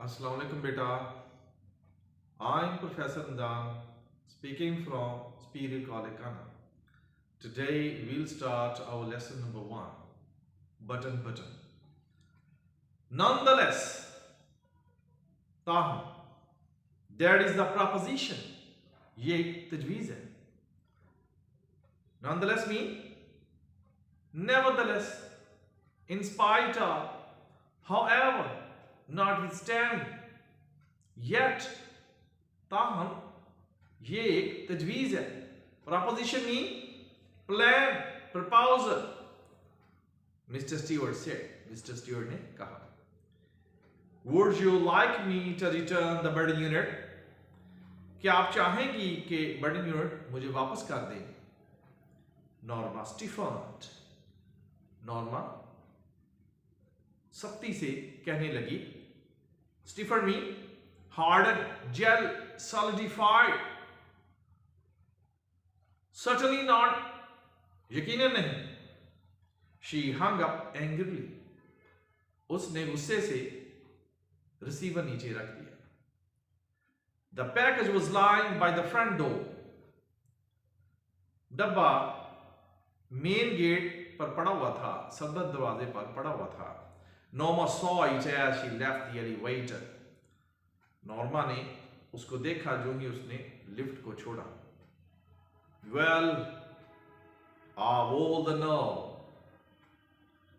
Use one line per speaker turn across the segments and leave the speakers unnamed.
Assalamu alaikum beta. I'm Professor Ndan speaking from Superior College Ghana. Today we'll start our lesson number 1, button. Nonetheless, ताहम, that is the proposition. ये एक तजवीज़ है. Nonetheless mean nevertheless, in spite of, however, notwithstanding, yet, ताहम, ये एक तजवीज़ है. Proposition mean plan, proposal. Mr. Stewart said. Mr. Stewart ने कहा. Would you like me to return the burden unit? क्या आप चाहेंगी कि burden unit मुझे वापस कर दें? Norma stiffened. Norma सख्ती से कहने लगी. Stiffen mean hardened, gel, solidified. Certainly not. यकीनन नहीं. She hung up angrily. उसने गुस्से से रिसीवर नीचे रख दिया. The package was lying by the front door. डब्बा मेन गेट पर पड़ा हुआ था, सदर दरवाजे पर पड़ा हुआ था. Norma saw it as she left the elevator. Norma ने उसको देखा जो ही उसने लिफ्ट को छोड़ा. Well, of all the nerve,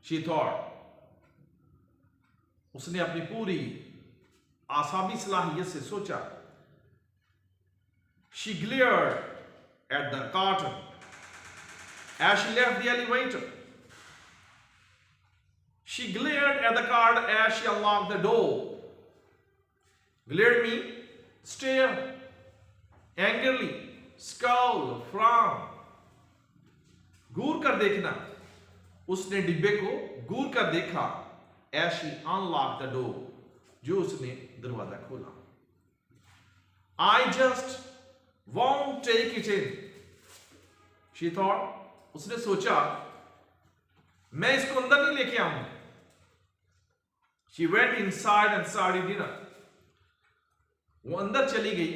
she thought. उसने अपनी पूरी आसाबी सलाहियत से सोचा. She glared at the curtain as she left the elevator. She glared at the curtain as she unlocked the door. Glared means stare, angrily, scowl, frown. घूर कर देखना. उसने डिब्बे को घूर कर देखा. As she unlocked the door, जो उसने दरवाजा खोला. I just won't take it in. She thought. उसने सोचा मैं इसको अंदर नहीं लेके आऊंगी. She went inside and started dinner. वो अंदर चली गई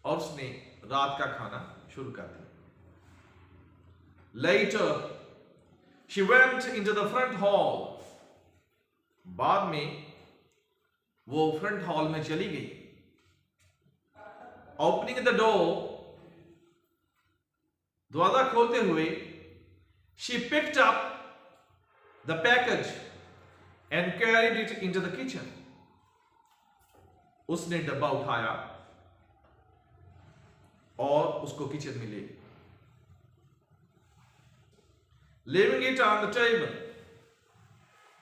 और उसने रात का खाना शुरू कर दिया. Later, she went into the front hall. बाद में वो फ्रंट हॉल में चली गई. Opening the door, दरवाजा खोलते हुए, she picked up the package and carried it into the kitchen. उसने डब्बा उठाया और उसको किचन में ले गई. Leaving it on the table,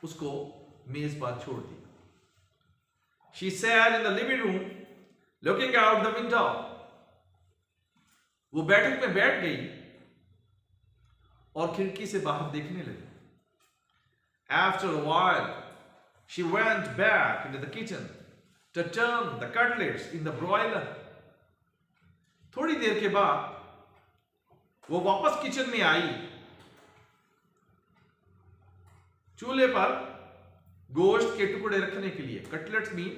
उसको मेज पर छोड़ दिया. She sat in the living room, looking out the window. वो बैठक में बैठ गई और खिड़की से बाहर देखने लगी. After a while, she went back into the kitchen to turn the cutlets in the broiler. थोड़ी देर के बाद वो वापस किचन में आई. चूल्हे पर गोश्त के टुकड़े रखने के लिए. Cutlets mean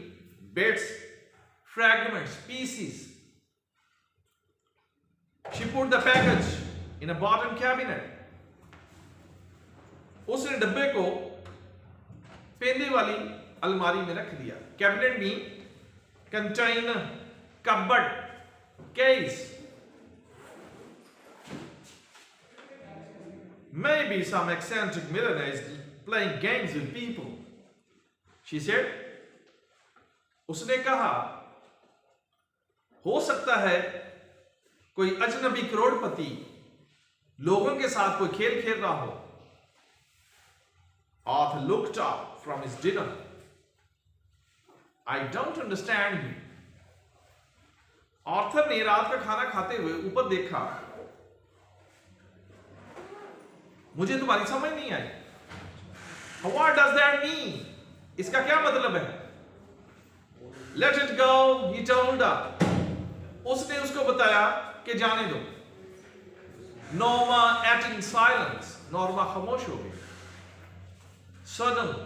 bits, fragments, pieces. She put the package in a bottom cabinet. उसने डब्बे को पेंदे वाली अलमारी में रख दिया. Cabinet mean container, cupboard, case. Maybe some eccentric millionaire is playing games with people, she said. उसने कहा हो सकता है कोई अजनबी करोड़पति लोगों के साथ कोई खेल खेल रहा हो. Arthur looked up from his dinner. I don't understand you. Arthur ने रात का खाना खाते हुए ऊपर देखा. मुझे तुम्हारी समझ नहीं आई. What does that mean? इसका क्या मतलब है? Let it go, he told her. उसने उसको बताया कि जाने दो. Norma ate in silence. Norma खामोश हो गई. Suddenly,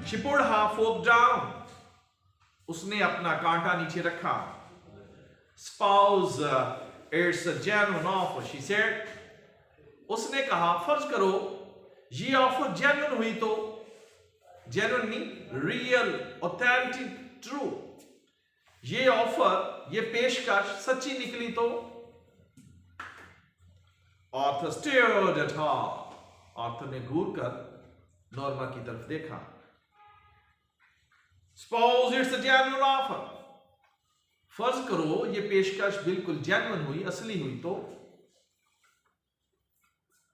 she put her fork down. उसने अपना कांटा नीचे रखा. Suppose it's a genuine offer, she said. उसने कहा फर्ज करो ये ऑफर जेन्युइन हुई तो. Genuine mean real, authentic, true. ये ऑफर, ये पेशकश सच्ची निकली तो. Arthur stared at her. Arthur ने घूर कर नॉर्मा की तरफ देखा. Suppose it's a genuine offer. फर्ज करो ये पेशकश बिल्कुल जेन्युइन हुई, असली हुई तो.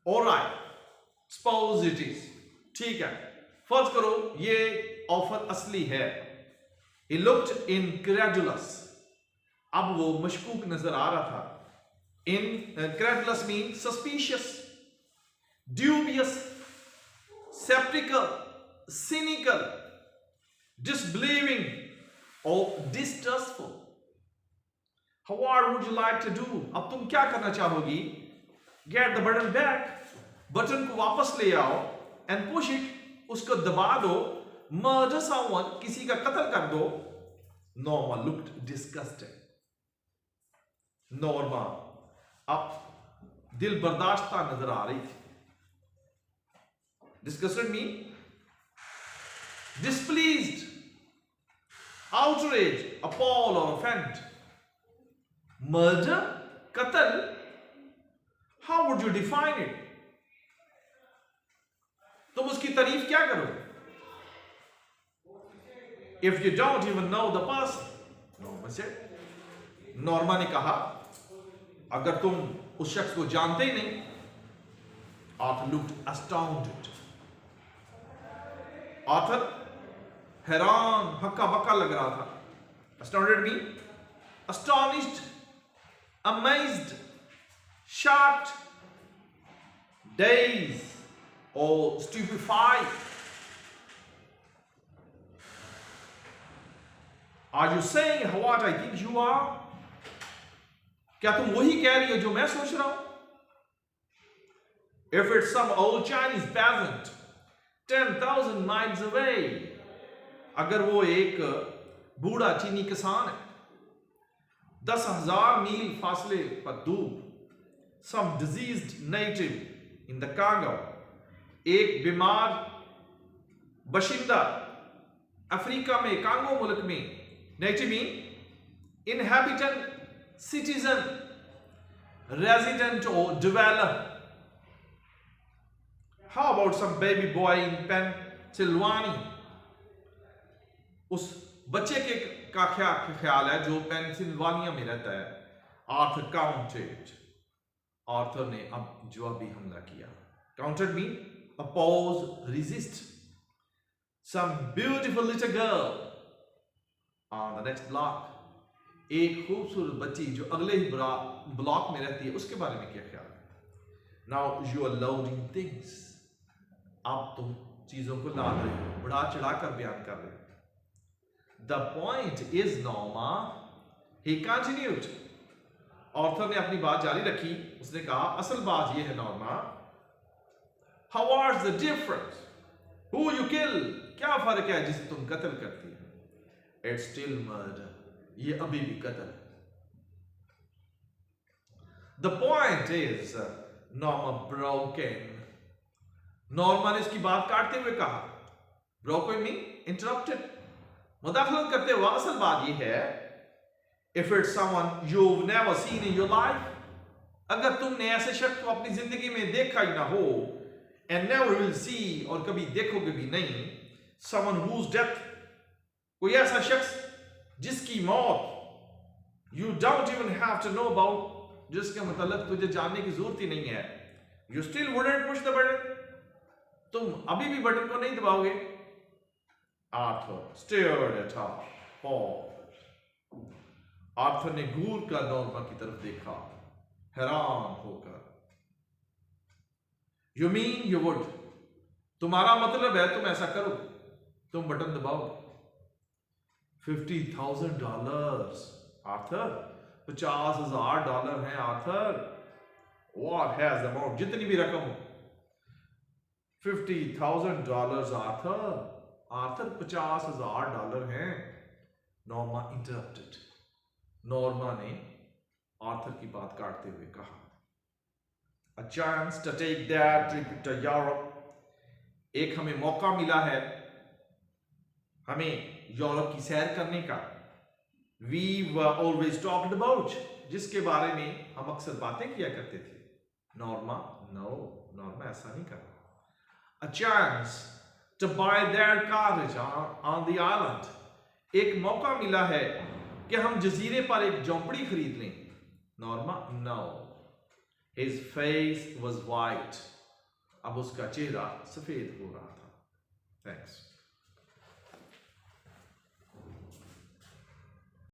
Alright, suppose it is. ठीक है, फर्ज करो ये ऑफर असली है. He looked incredulous. अब वो मशकूक नजर आ रहा था. Incredulous means suspicious, dubious, skeptical, cynical, disbelieving, or distrustful. What would you like to do? अब तुम क्या करना चाहोगी? Get the button back. Button को वापस ले आओ and push it. उसको दबा दो. Murder someone. किसी का कत्ल कर दो. Norma looked disgusted. Norma अब दिल बर्दाश्ता नजर आ रही थी. Disgusted mean displeased, outraged, appalled or offended. Murder, कत्ल. How would you define it? तुम उसकी तारीफ क्या करोगे? If you don't even know the person. Norma said. Norma ने कहा अगर तुम उस शख्स को जानते ही नहीं. Arthur looked astounded. Arthur हैरान, हक्का बक्का लग रहा था. Astounded mean astonished, amazed, shocked, dazed, or stupefied. Are you saying what I think you are? क्या तुम वही कह रही हो जो मैं सोच रहा हूं? If it's some old Chinese peasant 10,000 miles away, अगर वो एक बूढ़ा चीनी किसान है 10,000 मील फासले पर दूर, some diseased native in the Congo, एक बीमार बशिंदा अफ्रीका में, कांगो मुल्क में. Native mean inhabitant, citizen, resident or dweller. How about some baby boy in Pennsylvania? उस बच्चे के का ख्याल है जो पेंसिल्वानिया में रहता है. Arthur counted. आर्थर ने अब जवाबी हमला किया. Counted mean oppose, resist. Some beautiful little girl on the next block. एक खूबसूरत बच्ची जो अगले ही ब्लॉक में रहती है, उसके बारे में क्या ख्याल है? Now you are loading things. अब तुम चीजों को लाद रहे हो, बढ़ा चढ़ा कर बयान कर रहे हो. The point is, Norma, he continued. Arthur ने अपनी बात जारी रखी. उसने कहा असल बात यह है Norma. How was the difference? Who you kill? क्या फर्क है जिसे तुम कत्ल करती हो? It's still murder. ये अभी भी कत्ल है. The point is, Norma broken. Norma ने इसकी बात काटते हुए कहा. Broken mean interrupted. मुदाखलत करते हुए असल बात यह है, if it's someone you've never seen in your life, अगर तुमने ऐसे शख्स को अपनी जिंदगी में देखा ही ना हो, and never will see, और कभी देखोगे भी नहीं, someone whose death, कोई ऐसा शख्स जिसकी मौत you don't even have to know about, जिसके मतलब तुझे जानने की जरूरत ही नहीं है. You still wouldn't push the button. तुम अभी भी बटन को नहीं दबाओगे. Arthur stared at her. Arthur ने घूर कर नॉर्मा की तरफ देखा, हैरान होकर. You mean you would? तुम्हारा मतलब है तुम ऐसा करो, तुम बटन दबाओ. $50,000. आर्थर, $50,000 हैं Arthur. What has the amount? जितनी भी रकम हो. $50,000 आर्थर. आर्थर, $50,000 हैं. Norma interrupted. नॉर्मा ने आर्थर की बात काटते हुए कहा, A chance to take that trip to Europe. एक हमें मौका मिला है हमें यूरोप की सैर करने का. We were always talked about. जिसके बारे में हम अक्सर बातें किया करते थे. नॉर्मा, no, नॉर्मा ऐसा नहीं कर रहा. A chance to buy their cottage on the island. एक मौका मिला है कि हम जजीरे पर एक झोंपड़ी खरीद लें. Norma, no. His face was white. अब उसका चेहरा सफेद हो रहा था. Thanks.